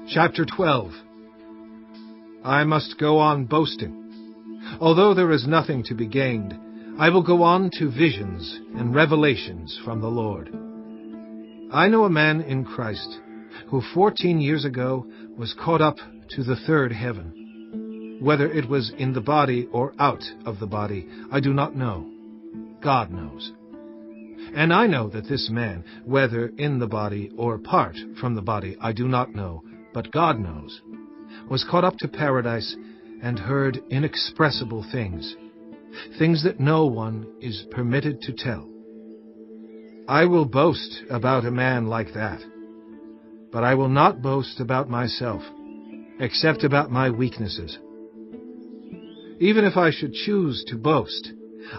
Chapter 12. I must go on boasting. Although there is nothing to be gained, I will go on to visions and revelations from the Lord. I know a man in Christ who 14 years ago was caught up to the third heaven. Whether it was in the body or out of the body, I do not know. God knows. And I know that this man, whether in the body or apart from the body, I do not know, but God knows, was caught up to paradise and heard inexpressible things, things that no one is permitted to tell. I will boast about a man like that, but I will not boast about myself, except about my weaknesses. Even if I should choose to boast,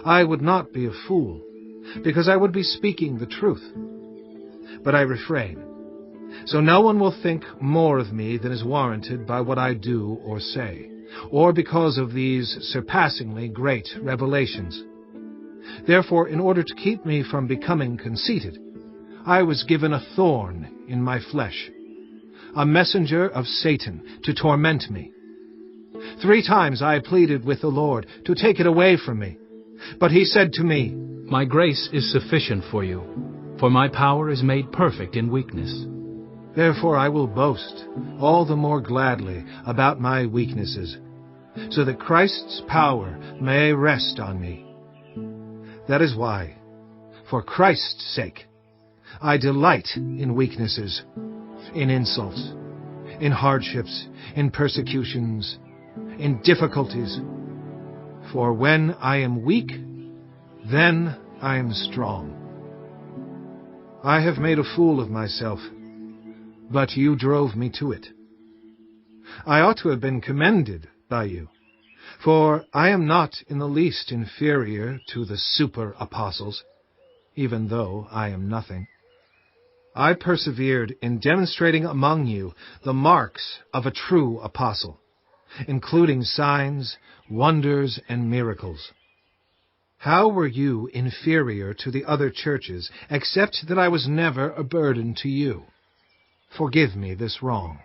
I would not be a fool, because I would be speaking the truth. But I refrain, so no one will think more of me than is warranted by what I do or say, or because of these surpassingly great revelations. Therefore, in order to keep me from becoming conceited, I was given a thorn in my flesh, a messenger of Satan to torment me. 3 times I pleaded with the Lord to take it away from me, but he said to me, "My grace is sufficient for you, for my power is made perfect in weakness." Therefore I will boast all the more gladly about my weaknesses, so that Christ's power may rest on me. That is why, for Christ's sake, I delight in weaknesses, in insults, in hardships, in persecutions, in difficulties. For when I am weak, then I am strong. I have made a fool of myself, but you drove me to it. I ought to have been commended by you, for I am not in the least inferior to the super-apostles, even though I am nothing. I persevered in demonstrating among you the marks of a true apostle, including signs, wonders, and miracles. How were you inferior to the other churches, except that I was never a burden to you? Forgive me this wrong.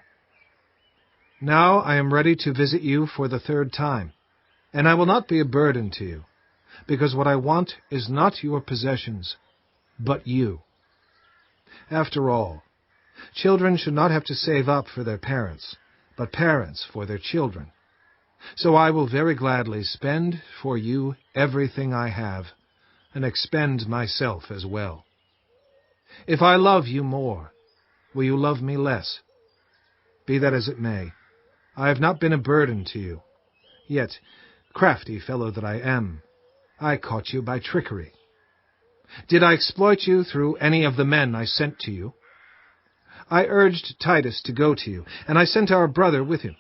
Now I am ready to visit you for the 3rd time, and I will not be a burden to you, because what I want is not your possessions, but you. After all, children should not have to save up for their parents, but parents for their children. So I will very gladly spend for you everything I have, and expend myself as well. If I love you more, will you love me less? Be that as it may, I have not been a burden to you. Yet, crafty fellow that I am, I caught you by trickery. Did I exploit you through any of the men I sent to you? I urged Titus to go to you, and I sent our brother with him.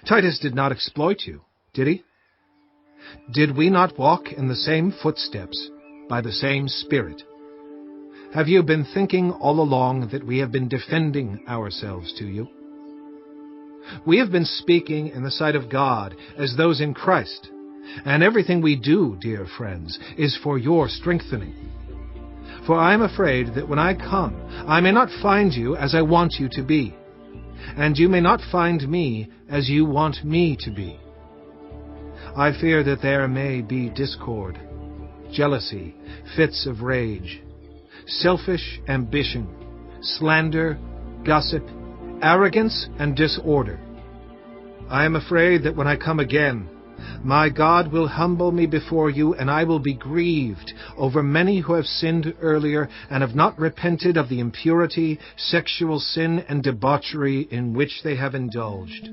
Titus did not exploit you, did he? Did we not walk in the same footsteps, by the same Spirit? Have you been thinking all along that we have been defending ourselves to you? We have been speaking in the sight of God as those in Christ, and everything we do, dear friends, is for your strengthening. For I am afraid that when I come, I may not find you as I want you to be, and you may not find me as you want me to be. I fear that there may be discord, jealousy, fits of rage, selfish ambition, slander, gossip, arrogance, and disorder. I am afraid that when I come again, my God will humble me before you, and I will be grieved over many who have sinned earlier and have not repented of the impurity, sexual sin, and debauchery in which they have indulged.